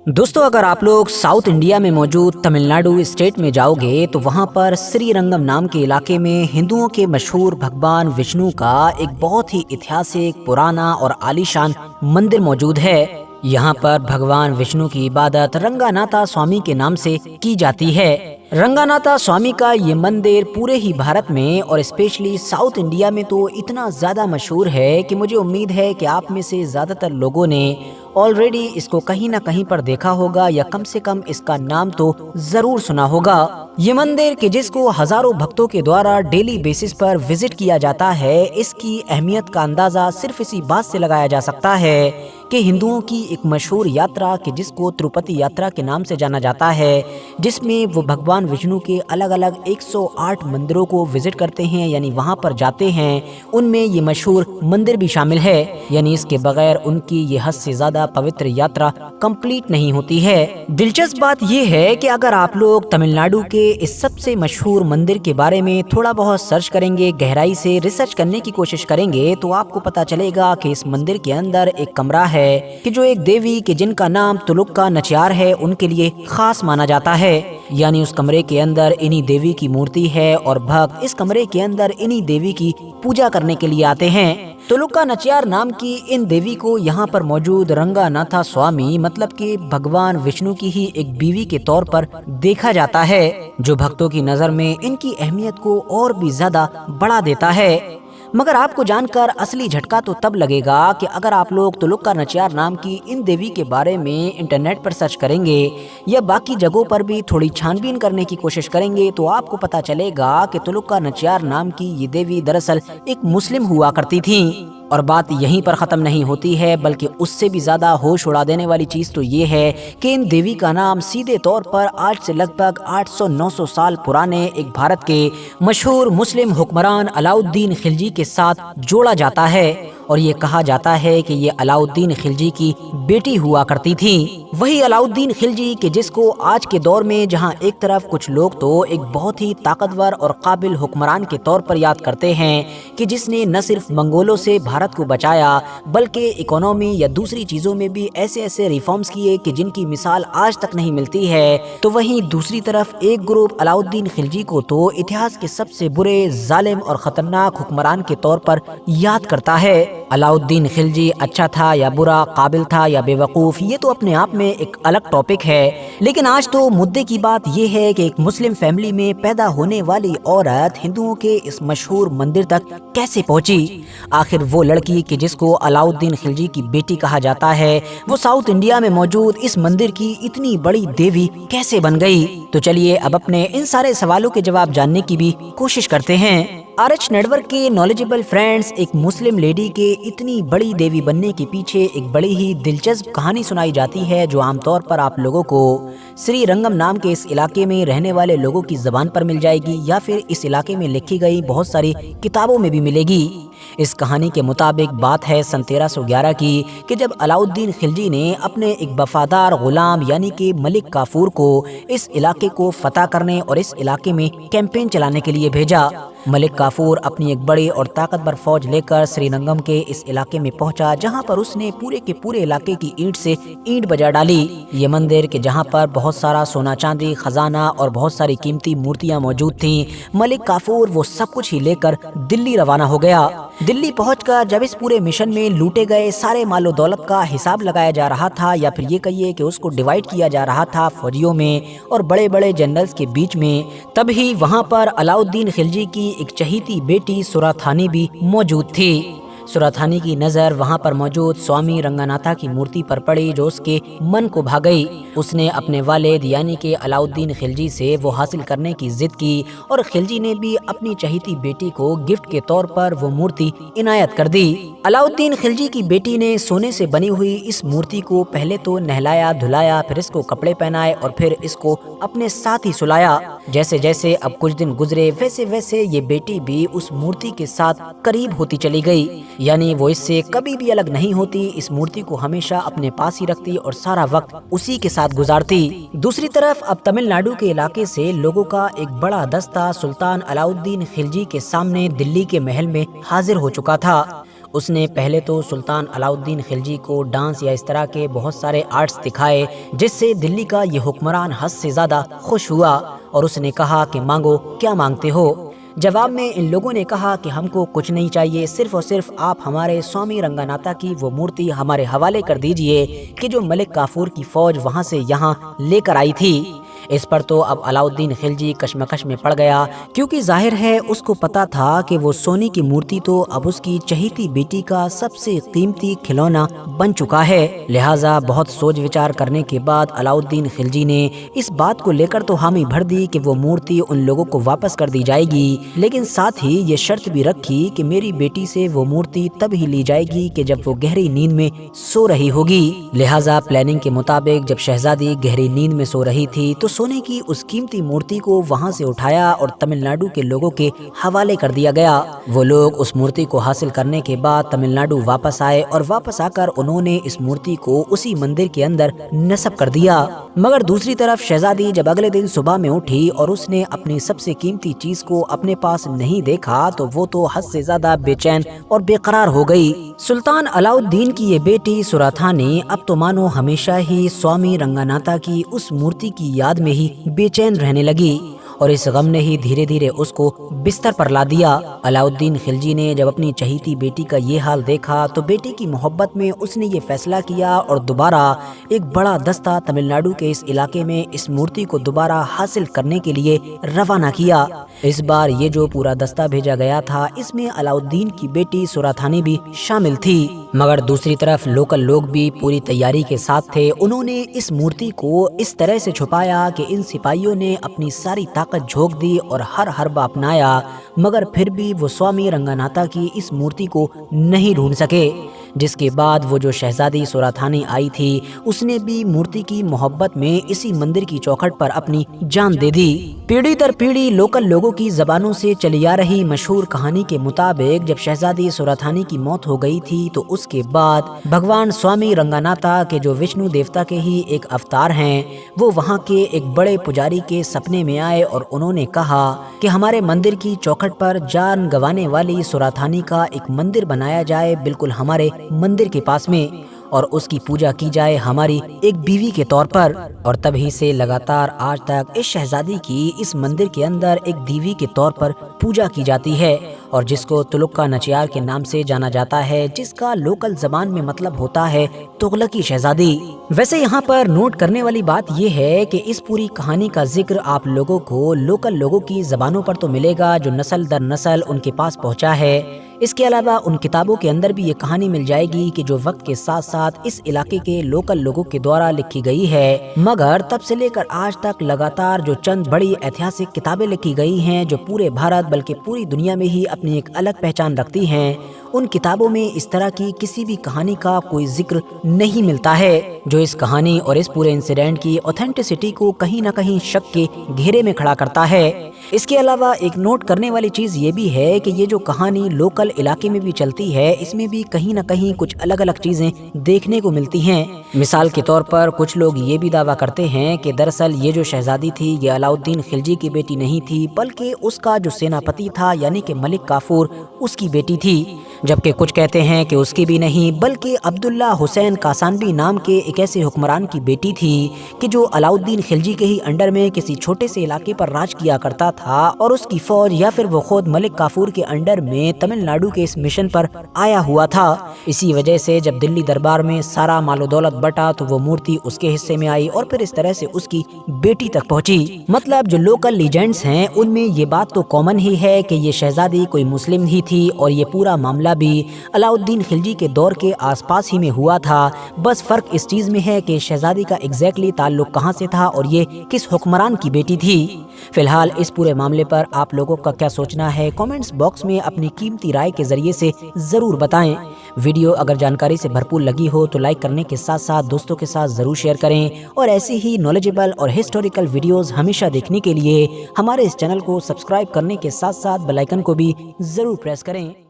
दोस्तों, अगर आप लोग साउथ इंडिया में मौजूद तमिलनाडु स्टेट में जाओगे तो वहाँ पर श्री रंगम नाम के इलाके में हिंदुओं के मशहूर भगवान विष्णु का एक बहुत ही ऐतिहासिक, पुराना और आलीशान मंदिर मौजूद है। यहाँ पर भगवान विष्णु की इबादत रंगानाथा स्वामी के नाम से की जाती है। रंगानाथा स्वामी का ये मंदिर पूरे ही भारत में और स्पेशली साउथ इंडिया में तो इतना ज़्यादा मशहूर है कि मुझे उम्मीद है कि आप में से ज़्यादातर लोगों ने ऑलरेडी इसको कहीं ना कहीं पर देखा होगा या कम से कम इसका नाम तो जरूर सुना होगा। ये मंदिर कि जिसको हजारों भक्तों के द्वारा डेली बेसिस पर विजिट किया जाता है, इसकी अहमियत का अंदाजा सिर्फ इसी बात से लगाया जा सकता है कि हिंदुओं की एक मशहूर यात्रा कि जिसको तिरुपति यात्रा के नाम से जाना जाता है, जिसमें वो भगवान विष्णु के अलग अलग 108 मंदिरों को विजिट करते हैं, यानी वहां पर जाते हैं। उनमें ये मशहूर मंदिर भी शामिल है, यानी इसके बगैर उनकी ये हद से ज्यादा पवित्र यात्रा कंप्लीट नहीं होती है। दिलचस्प बात ये है कि अगर आप लोग तमिलनाडु के इस सबसे मशहूर मंदिर के बारे में थोड़ा बहुत सर्च करेंगे, गहराई से रिसर्च करने की कोशिश करेंगे, तो आपको पता चलेगा कि इस मंदिर के अंदर एक कमरा है कि जो एक देवी के जिनका नाम तुलुक्का नचियार है उनके लिए खास माना जाता है। यानी उस कमरे के अंदर इन्हीं देवी की मूर्ति है और भक्त इस कमरे के अंदर इन्हीं देवी की पूजा करने के लिए आते हैं। तुलुक्का नचियार नाम की इन देवी को यहाँ पर मौजूद रंगानाथा स्वामी मतलब कि भगवान विष्णु की ही एक बीवी के तौर पर देखा जाता है, जो भक्तों की नजर में इनकी अहमियत को और भी ज्यादा बढ़ा देता है। मगर आपको जानकर असली झटका तो तब लगेगा कि अगर आप लोग तुलुक्का नचियार नाम की इन देवी के बारे में इंटरनेट पर सर्च करेंगे या बाकी जगहों पर भी थोड़ी छानबीन करने की कोशिश करेंगे, तो आपको पता चलेगा कि तुलुक्का नचियार नाम की ये देवी दरअसल एक मुस्लिम हुआ करती थी। और बात यहीं पर ख़त्म नहीं होती है, बल्कि उससे भी ज़्यादा होश उड़ा देने वाली चीज़ तो ये है कि इन देवी का नाम सीधे तौर पर आज से लगभग 800-900 साल पुराने एक भारत के मशहूर मुस्लिम हुक्मरान अलाउद्दीन खिलजी के साथ जोड़ा जाता है। और ये कहा जाता है कि ये अलाउद्दीन खिलजी की बेटी हुआ करती थी। वही अलाउद्दीन खिलजी कि जिसको आज के दौर में जहां एक तरफ कुछ लोग तो एक बहुत ही ताकतवर और काबिल हुक्मरान के तौर पर याद करते हैं कि जिसने न सिर्फ मंगोलों से भारत को बचाया बल्कि इकोनॉमी या दूसरी चीज़ों में भी ऐसे ऐसे रिफॉर्म्स किए कि जिनकी मिसाल आज तक नहीं मिलती है, तो वहीं दूसरी तरफ एक ग्रुप अलाउद्दीन खिलजी को तो इतिहास के सबसे बुरे, जालिम और खतरनाक हुक्मरान के तौर पर याद करता है। अलाउद्दीन खिलजी अच्छा था या बुरा, काबिल था या बेवकूफ़, ये तो अपने आप में एक अलग टॉपिक है। लेकिन आज तो मुद्दे की बात ये है कि एक मुस्लिम फैमिली में पैदा होने वाली औरत हिंदुओं के इस मशहूर मंदिर तक कैसे पहुंची। आखिर वो लड़की कि जिसको अलाउद्दीन खिलजी की बेटी कहा जाता है, वो साउथ इंडिया में मौजूद इस मंदिर की इतनी बड़ी देवी कैसे बन गई। तो चलिए अब अपने इन सारे सवालों के जवाब जानने की भी कोशिश करते हैं। RH नेटवर्क के नॉलेजेबल फ्रेंड्स, एक मुस्लिम लेडी के इतनी बड़ी देवी बनने के पीछे एक बड़ी ही दिलचस्प कहानी सुनाई जाती है, जो आमतौर पर आप लोगों को श्री रंगम नाम के इस इलाके में रहने वाले लोगों की जबान पर मिल जाएगी या फिर इस इलाके में लिखी गई बहुत सारी किताबों में भी मिलेगी। इस कहानी के मुताबिक बात है सन 1311 की कि जब अलाउद्दीन खिलजी ने अपने एक वफादार गुलाम यानी कि मलिक काफूर को इस इलाके को फतह करने और इस इलाके में कैंपेन चलाने के लिए भेजा। मलिक काफूर अपनी एक बड़ी और ताकतवर फौज लेकर श्रीरंगम के इस इलाके में पहुंचा, जहां पर उसने पूरे के पूरे इलाके की ईंट से ईंट बजा डाली। ये मंदिर के जहां पर बहुत सारा सोना चांदी, खजाना और बहुत सारी कीमती मूर्तियां मौजूद थीं, मलिक काफूर वो सब कुछ ही लेकर दिल्ली रवाना हो गया। दिल्ली पहुंचकर जब इस पूरे मिशन में लूटे गए सारे मालो दौलत का हिसाब लगाया जा रहा था, या फिर ये कहिए कि उसको डिवाइड किया जा रहा था फौजियों में और बड़े बड़े जनरल्स के बीच में, तभी वहां पर अलाउद्दीन खिलजी की एक चहीती बेटी सुराथानी भी मौजूद थी। सुराथानी की नज़र वहाँ पर मौजूद स्वामी रंगानाथा की मूर्ति पर पड़ी, जो उसके मन को भा गई। उसने अपने वालिद यानी कि अलाउद्दीन खिलजी से वो हासिल करने की जिद की और खिलजी ने भी अपनी चहीती बेटी को गिफ्ट के तौर पर वो मूर्ति इनायत कर दी। अलाउद्दीन खिलजी की बेटी ने सोने से बनी हुई इस मूर्ति को पहले तो नहलाया धुलाया, फिर इसको कपड़े पहनाए और फिर इसको अपने साथ ही सुलाया। जैसे जैसे अब कुछ दिन गुजरे वैसे वैसे ये बेटी भी उस मूर्ति के साथ करीब होती चली गई, यानी वो इससे कभी भी अलग नहीं होती, इस मूर्ति को हमेशा अपने पास ही रखती और सारा वक्त उसी के साथ गुजारती। दूसरी तरफ अब तमिलनाडु के इलाके से लोगों का एक बड़ा दस्ता सुल्तान अलाउद्दीन खिलजी के सामने दिल्ली के महल में हाजिर हो चुका था। اس نے پہلے تو سلطان علاؤالدین خلجی کو ڈانس یا اس طرح کے بہت سارے آرٹس دکھائے، جس سے دلی کا یہ حکمران حد سے زیادہ خوش ہوا اور اس نے کہا کہ مانگو، کیا مانگتے ہو؟ جواب میں ان لوگوں نے کہا کہ ہم کو کچھ نہیں چاہیے، صرف اور صرف آپ ہمارے سوامی رنگاناتا کی وہ مورتی ہمارے حوالے کر دیجئے کہ جو ملک کافور کی فوج وہاں سے یہاں لے کر آئی تھی۔ اس پر تو اب علاؤالدین خلجی کشمکش میں پڑ گیا، کیونکہ ظاہر ہے اس کو پتا تھا کہ وہ سونے کی مورتی تو اب اس کی چہیتی بیٹی کا سب سے قیمتی کھلونا بن چکا ہے۔ لہٰذا بہت سوچ وچار کرنے کے بعد علاؤالدین خلجی نے اس بات کو لے کر تو حامی بھر دی کہ وہ مورتی ان لوگوں کو واپس کر دی جائے گی، لیکن ساتھ ہی یہ شرط بھی رکھی کہ میری بیٹی سے وہ مورتی تب ہی لی جائے گی کہ جب وہ گہری نیند میں سو رہی ہوگی۔ لہٰذا پلاننگ کے مطابق جب شہزادی گہری نیند میں سو رہی تھی تو سونے کی اس قیمتی مورتی کو وہاں سے اٹھایا اور تمل ناڈو کے لوگوں کے حوالے کر دیا گیا۔ وہ لوگ اس مورتی کو حاصل کرنے کے بعد تمل ناڈو واپس آئے اور واپس آ کر انہوں نے اس مورتی کو اسی مندر کے اندر نصب کر دیا۔ مگر دوسری طرف شہزادی جب اگلے دن صبح میں اٹھی اور اس نے اپنی سب سے قیمتی چیز کو اپنے پاس نہیں دیکھا تو وہ تو حد سے زیادہ بے چین اور بے قرار ہو گئی۔ سلطان علاؤالدین کی یہ بیٹی سوراتھانی اب تو مانو ہمیشہ ہی سوامی رنگاناتا کی اس مورتی کی یاد میں ہی بے چین رہنے لگی اور اس غم نے ہی دھیرے دھیرے اس کو بستر پر لا دیا۔ علاؤالدین خلجی نے جب اپنی چہیتی بیٹی کا یہ حال دیکھا تو بیٹی کی محبت میں اس نے یہ فیصلہ کیا اور دوبارہ ایک بڑا دستہ تمل ناڈو کے اس علاقے میں اس مورتی کو دوبارہ حاصل کرنے کے لیے روانہ کیا۔ اس بار یہ جو پورا دستہ بھیجا گیا تھا اس میں علاؤالدین کی بیٹی سوراتھانی بھی شامل تھی، مگر دوسری طرف لوکل لوگ بھی پوری تیاری کے ساتھ تھے۔ انہوں نے اس مورتی کو اس طرح سے چھپایا کہ ان سپاہیوں نے اپنی ساری طاقت جھونک دی اور ہر حربہ اپنایا، مگر پھر بھی وہ سوامی رنگاناتا کی اس مورتی کو نہیں ڈھونڈ سکے۔ جس کے بعد وہ جو شہزادی سوراتھانی آئی تھی اس نے بھی مورتی کی محبت میں اسی مندر کی چوکھٹ پر اپنی جان دے دی۔ پیڑھی در پیڑھی لوکل لوگوں کی زبانوں سے چلی آ رہی مشہور کہانی کے مطابق جب شہزادی سوراتھانی کی موت ہو گئی تھی تو اس کے بعد بھگوان سوامی رنگاناتا کے جو وشنو دیوتا کے ہی ایک اوتار ہیں وہ وہاں کے ایک بڑے پجاری کے سپنے میں آئے اور انہوں نے کہا کہ ہمارے مندر کی چوکھٹ پر جان گنوانے والی سوراتھانی کا ایک مندر بنایا جائے بالکل ہمارے مندر کے پاس میں، اور اس کی پوجا کی جائے ہماری ایک بیوی کے طور پر۔ اور تبھی سے لگاتار آج تک اس شہزادی کی اس مندر کے اندر ایک دیوی کے طور پر پوجا کی جاتی ہے اور جس کو تلکا نچیار کے نام سے جانا جاتا ہے، جس کا لوکل زبان میں مطلب ہوتا ہے تغلقی شہزادی۔ ویسے یہاں پر نوٹ کرنے والی بات یہ ہے کہ اس پوری کہانی کا ذکر آپ لوگوں کو لوکل لوگوں کی زبانوں پر تو ملے گا جو نسل در نسل ان کے پاس پہنچا ہے۔ اس کے علاوہ ان کتابوں کے اندر بھی یہ کہانی مل جائے گی کہ جو وقت کے ساتھ ساتھ اس علاقے کے لوکل لوگوں کے دوارا لکھی گئی ہے، مگر تب سے لے کر آج تک لگاتار جو چند بڑی ایتہاسک کتابیں لکھی گئی ہیں جو پورے بھارت بلکہ پوری دنیا میں ہی اپنی ایک الگ پہچان رکھتی ہیں، ان کتابوں میں اس طرح کی کسی بھی کہانی کا کوئی ذکر نہیں ملتا ہے جو اس کہانی اور اس پورے انسیڈنٹ کی اوتھینٹسٹی کو کہیں نہ کہیں شک کے گھیرے میں کھڑا کرتا ہے۔ اس کے علاوہ ایک نوٹ کرنے والی چیز یہ بھی ہے کہ یہ جو کہانی لوکل علاقے میں بھی چلتی ہے اس میں بھی کہیں نہ کہیں کچھ الگ الگ چیزیں دیکھنے کو ملتی ہیں۔ مثال کے طور پر کچھ لوگ یہ بھی دعویٰ کرتے ہیں کہ دراصل یہ جو شہزادی تھی یہ علاؤالدین خلجی کی بیٹی نہیں تھی بلکہ اس کا جو سیناپتی تھا یعنی کہ ملک کافور اس کی بیٹی تھی، جبکہ کچھ کہتے ہیں کہ اس کی بھی نہیں بلکہ عبداللہ حسین کاسانبی نام کے ایک ایسے حکمران کی بیٹی تھی کہ جو علاؤالدین خلجی کے ہی انڈر میں کسی چھوٹے سے علاقے پر راج کیا کرتا تھا اور اس کی فوج یا پھر وہ خود ملک کافور کے انڈر میں تمل ناڈو کے اس مشن پر آیا ہوا تھا۔ اسی وجہ سے جب دلی دربار میں سارا مال و دولت بٹا تو وہ مورتی اس کے حصے میں آئی اور پھر اس طرح سے اس کی بیٹی تک پہنچی۔ مطلب جو لوکل لیجنڈز ہیں ان میں یہ بات تو کامن ہی ہے کہ یہ شہزادی کوئی مسلم ہی تھی اور یہ پورا معاملہ بھی علاؤالدین خلجی کے دور کے آس پاس ہی میں ہوا تھا، بس فرق اس چیز میں ہے کہ شہزادی کا ایگزیکٹلی تعلق کہاں سے تھا اور یہ کس حکمران کی بیٹی تھی۔ فی الحال اس پورے معاملے پر آپ لوگوں کا کیا سوچنا ہے کامنٹس باکس میں اپنی قیمتی رائے کے ذریعے سے ضرور بتائیں۔ ویڈیو اگر جانکاری سے بھرپور لگی ہو تو لائک کرنے کے ساتھ ساتھ دوستوں کے ساتھ ضرور شیئر کریں اور ایسی ہی نالجیبل اور ہسٹوریکل ویڈیوز ہمیشہ دیکھنے کے لیے ہمارے اس چینل کو سبسکرائب کرنے کے ساتھ ساتھ بیل آئیکن کو بھی ضرور پریس کریں۔